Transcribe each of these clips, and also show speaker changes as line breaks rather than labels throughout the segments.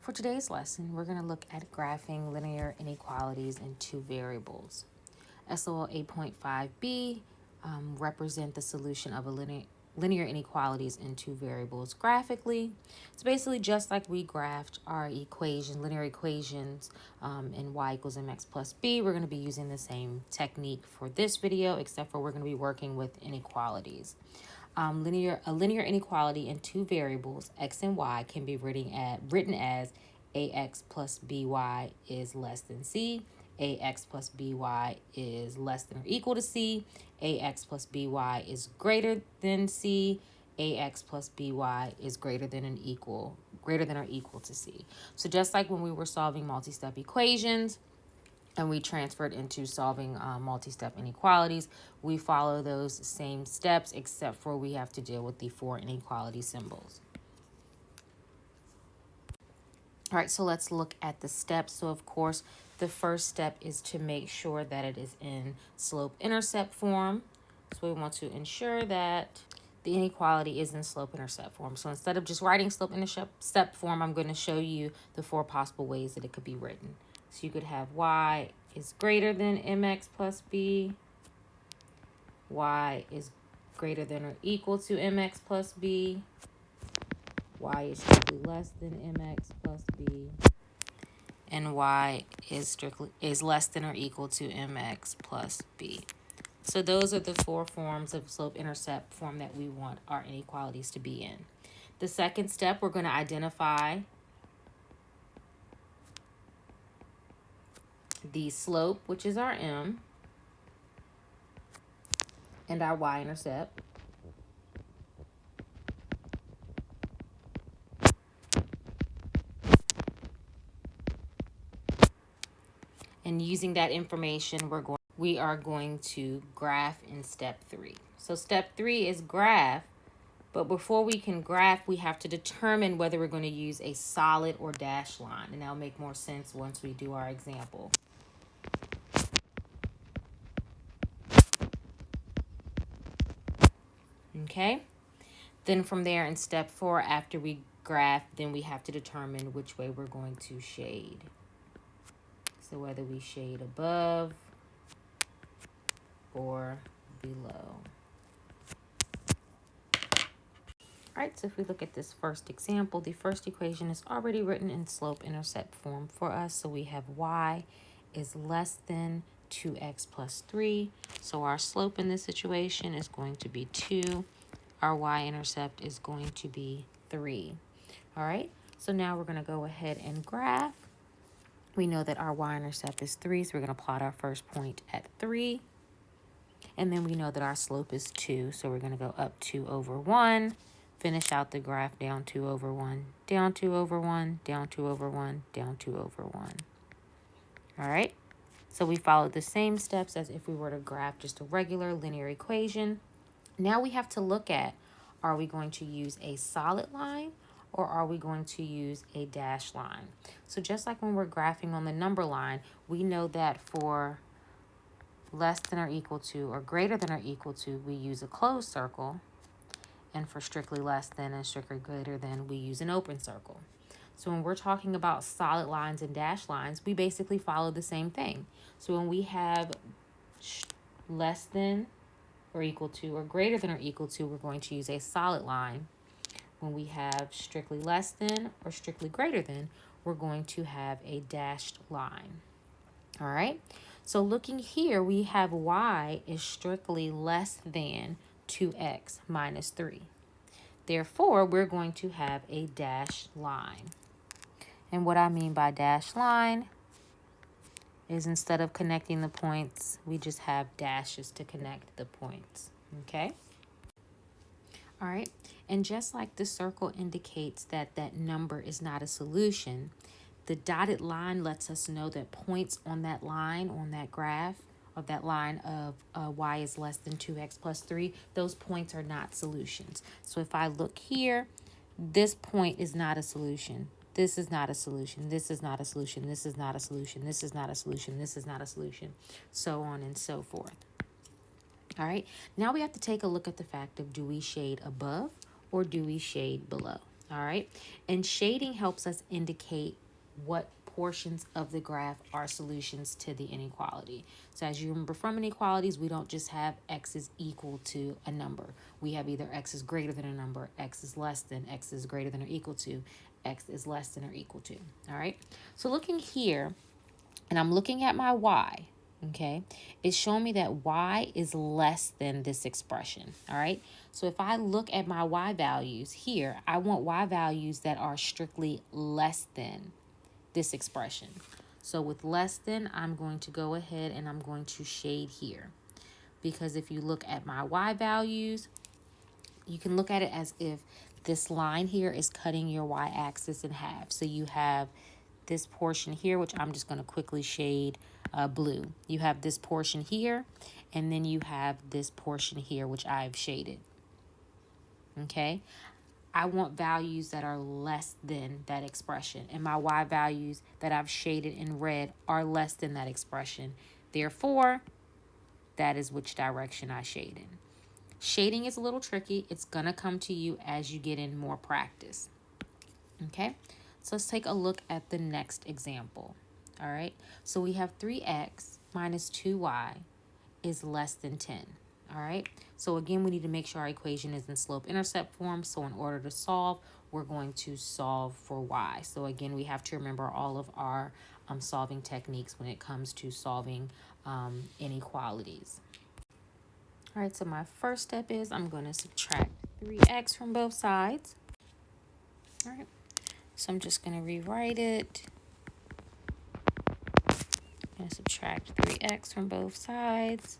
For today's lesson, we're going to look at graphing linear inequalities in two variables. SOL 8.5b represent the solution of a linear inequalities in two variables graphically. It's basically just like we graphed our linear equations in y equals mx plus b. We're going to be using the same technique for this video, except for we're going to be working with inequalities. A linear inequality in two variables, x and y, can be written as ax plus by is less than c, ax plus by is less than or equal to c, ax plus by is greater than c, ax plus by is greater than or equal to c. So just like when we were solving multi-step equations, and we transferred into solving multi-step inequalities, we follow those same steps, except for we have to deal with the four inequality symbols. All right, so let's look at the steps. So of course, the first step is to make sure that it is in slope-intercept form. So we want to ensure that the inequality is in slope-intercept form. So instead of just writing slope-intercept form, I'm going to show you the four possible ways that it could be written. So you could have y is greater than mx plus b, y is greater than or equal to mx plus b, y is strictly less than mx plus b, and y is less than or equal to mx plus b. So those are the four forms of slope-intercept form that we want our inequalities to be in. The second step, we're going to identify the slope, which is our m, and our y-intercept. And using that information, we are going to graph in step 3. So step 3 is graph, but before we can graph, we have to determine whether we're going to use a solid or dashed line. And that'll make more sense once we do our example. Okay? Then from there in step 4, after we graph, then we have to determine which way we're going to shade. So whether we shade above or below. All right, so if we look at this first example, the first equation is already written in slope-intercept form for us. So we have y is less than 2x plus 3. So our slope in this situation is going to be 2. Our y-intercept is going to be 3. All right, so now we're going to go ahead and graph. We know that our y-intercept is 3, so we're going to plot our first point at 3. And then we know that our slope is 2, so we're going to go up 2 over 1. Finish out the graph down 2 over 1, down 2 over 1, down 2 over 1, down 2 over 1. All right, so we followed the same steps as if we were to graph just a regular linear equation. Now we have to look at, are we going to use a solid line or are we going to use a dashed line? So just like when we're graphing on the number line, we know that for less than or equal to or greater than or equal to, we use a closed circle. And for strictly less than and strictly greater than, we use an open circle. So when we're talking about solid lines and dashed lines, we basically follow the same thing. So when we have less than or equal to or greater than or equal to, we're going to use a solid line. When we have strictly less than or strictly greater than, we're going to have a dashed line. All right, so looking here, we have y is strictly less than 2x minus 3. Therefore, we're going to have a dashed line. And what I mean by dashed line is instead of connecting the points, we just have dashes to connect the points. Okay? All right, and just like the circle indicates that that number is not a solution, the dotted line lets us know that points on that line, on that graph, of that line of y is less than 2x plus 3, those points are not solutions. So if I look here, this point is not a solution. This is not a solution. This is not a solution. This is not a solution. This is not a solution. This is not a solution. So on and so forth. All right, now we have to take a look at the fact of, do we shade above or do we shade below? All right. And shading helps us indicate what portions of the graph are solutions to the inequality. So as you remember from inequalities, we don't just have x is equal to a number. We have either x is greater than a number, x is less than, x is greater than or equal to, x is less than or equal to. All right. So looking here, and I'm looking at my y, okay, it's showing me that y is less than this expression, all right? So if I look at my y values here, I want y values that are strictly less than this expression. So with less than, I'm going to go ahead and I'm going to shade here. Because if you look at my y values, you can look at it as if this line here is cutting your y-axis in half. So you have this portion here, which I'm just going to quickly shade blue. You have this portion here, and then you have this portion here, which I've shaded. Okay? I want values that are less than that expression, and my y values that I've shaded in red are less than that expression. Therefore, that is which direction I shade in. Shading is a little tricky. It's going to come to you as you get in more practice. Okay, so let's take a look at the next example. All right, so we have 3x minus 2y is less than 10. All right, so again, we need to make sure our equation is in slope-intercept form. So in order to solve, we're going to solve for y. So again, we have to remember all of our solving techniques when it comes to solving inequalities. All right, so my first step is I'm going to subtract 3x from both sides. All right, so I'm just going to rewrite it. I'm going to subtract 3x from both sides.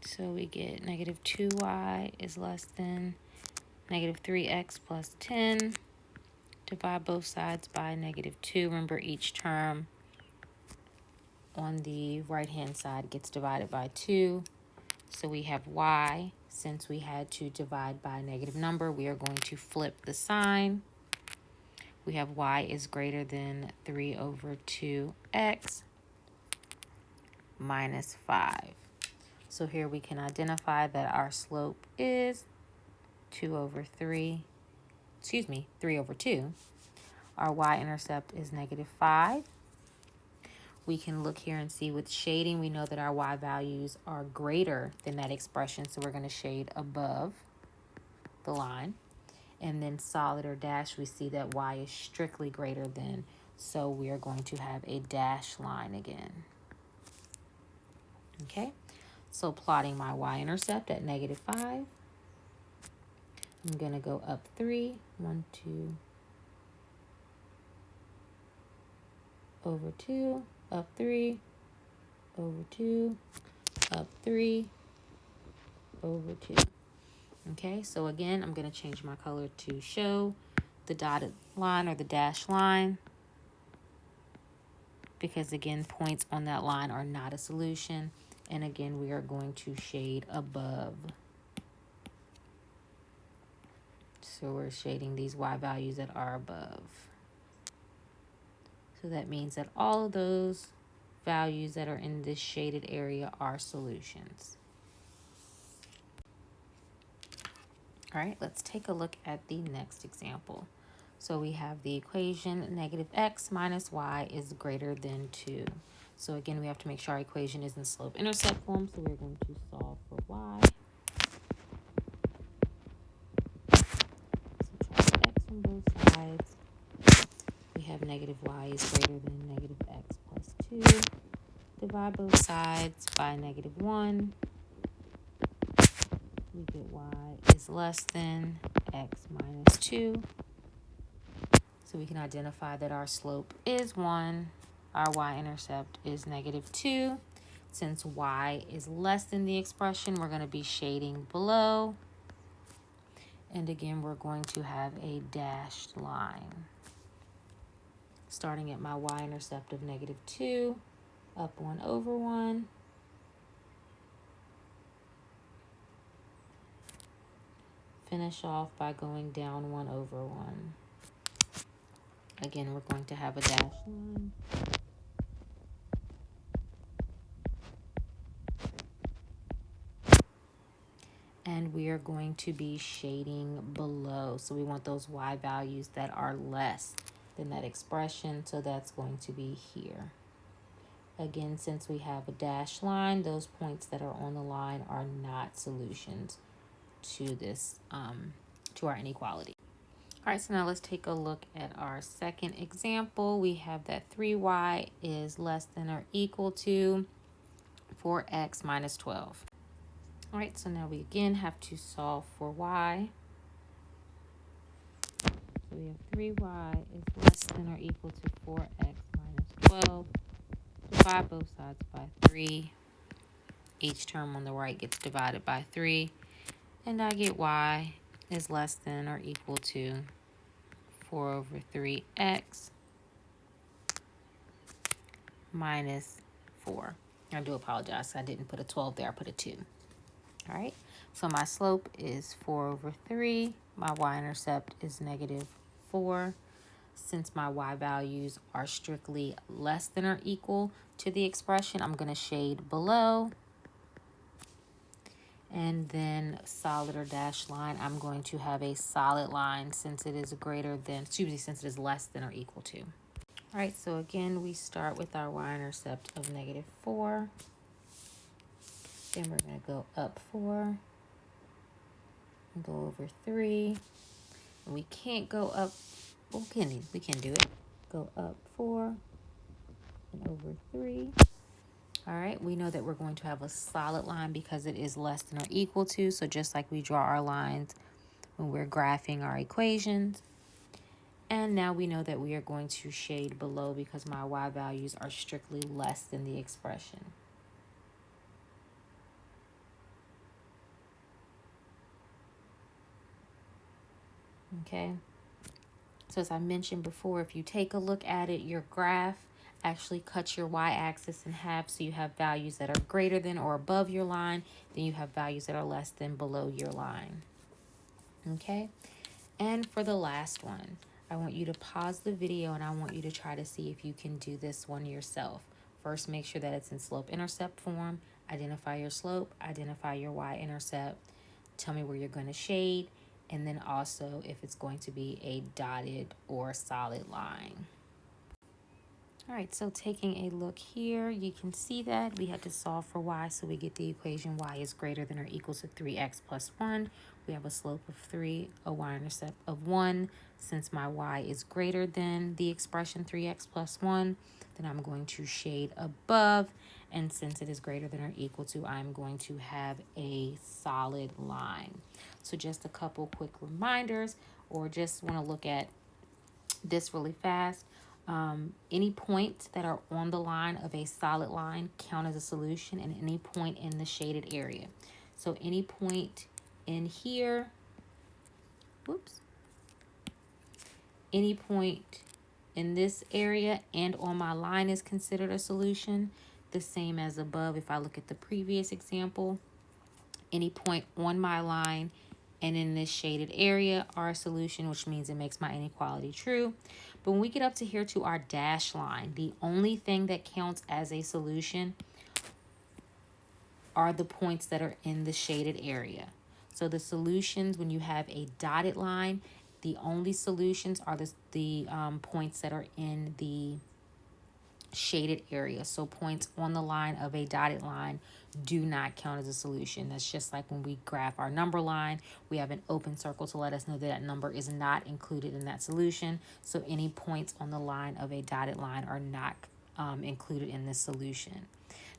So we get negative 2y is less than negative 3x plus 10. Divide both sides by negative 2. Remember, each term on the right-hand side gets divided by 2. So we have y. Since we had to divide by a negative number, we are going to flip the sign. We have y is greater than 3 over 2x minus 5. So here we can identify that our slope is 3 over 2. Our y-intercept is negative 5. We can look here and see with shading, we know that our y values are greater than that expression, so we're going to shade above the line. And then solid or dash, we see that y is strictly greater than, so we are going to have a dash line again. Okay, so plotting my y-intercept at negative 5, I'm going to go up 3, 1, 2, over 2, up 3, over 2, up 3, over 2. Okay, so again, I'm going to change my color to show the dotted line or the dashed line, because again, points on that line are not a solution. And again, we are going to shade above. So we're shading these y values that are above. So that means that all of those values that are in this shaded area are solutions. All right, let's take a look at the next example. So we have the equation negative x minus y is greater than 2. So again, we have to make sure our equation is in slope-intercept form, so we're going to solve for y. Subtract x from both sides. We have negative y is greater than negative x plus 2. Divide both sides by negative 1. We get y is less than x minus 2. So we can identify that our slope is 1. Our y-intercept is negative 2. Since y is less than the expression, we're going to be shading below. And again, we're going to have a dashed line. Starting at my y-intercept of negative 2, up 1 over 1. Finish off by going down 1 over 1. Again, we're going to have a dashed line. and we are going to be shading below. So we want those y values that are less than that expression, so that's going to be here. Again, since we have a dashed line, those points that are on the line are not solutions to this, to our inequality. All right, so now let's take a look at our second example. We have that 3y is less than or equal to 4x minus 12. All right, so now we again have to solve for y. So we have 3y is less than or equal to 4x minus 12. Divide both sides by 3. Each term on the right gets divided by 3. And I get y is less than or equal to 4 over 3x minus 4. I do apologize. I didn't put a 12 there. I put a 2. All right. So my slope is 4 over 3. My y-intercept is negative 4. Since my y values are strictly less than or equal to the expression, I'm going to shade below. And then solid or dashed line, I'm going to have a solid line since it is greater than, since it is less than or equal to. All right, so again, we start with our y-intercept of negative 4. Then we're going to go up 4 and go over 3. And we can't go up, well, we can do it. Go up 4 and over 3. All right, we know that we're going to have a solid line because it is less than or equal to. So just like we draw our lines when we're graphing our equations. And now we know that we are going to shade below because my y values are strictly less than the expression. Okay. So as I mentioned before, if you take a look at it, your graph actually cuts your y-axis in half, so you have values that are greater than or above your line, then you have values that are less than below your line. Okay, and for the last one, I want you to pause the video and I want you to try to see if you can do this one yourself. First, make sure that it's in slope-intercept form. Identify your slope, identify your y-intercept, tell me where you're going to shade, and then also if it's going to be a dotted or solid line. All right, so taking a look here, you can see that we had to solve for y, so we get the equation y is greater than or equal to 3x plus 1. We have a slope of 3, a y-intercept of 1. Since my y is greater than the expression 3x plus 1, then I'm going to shade above. And since it is greater than or equal to, I'm going to have a solid line. So just a couple quick reminders, or just want to look at this really fast. Any points that are on the line of a solid line count as a solution, and any point in the shaded area. So any point in here, any point in this area and on my line is considered a solution. The same as above, if I look at the previous example, any point on my line and in this shaded area are a solution, which means it makes my inequality true. But when we get up to here to our dash line, the only thing that counts as a solution are the points that are in the shaded area. So the solutions, when you have a dotted line, the only solutions are the points that are in the shaded area. So points on the line of a dotted line do not count as a solution. That's just like when we graph our number line, we have an open circle to let us know that that number is not included in that solution. So any points on the line of a dotted line are not included in this solution.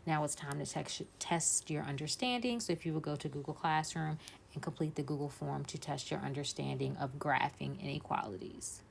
Now it's time to test your understanding. So if you will go to Google Classroom and complete the Google form to test your understanding of graphing inequalities.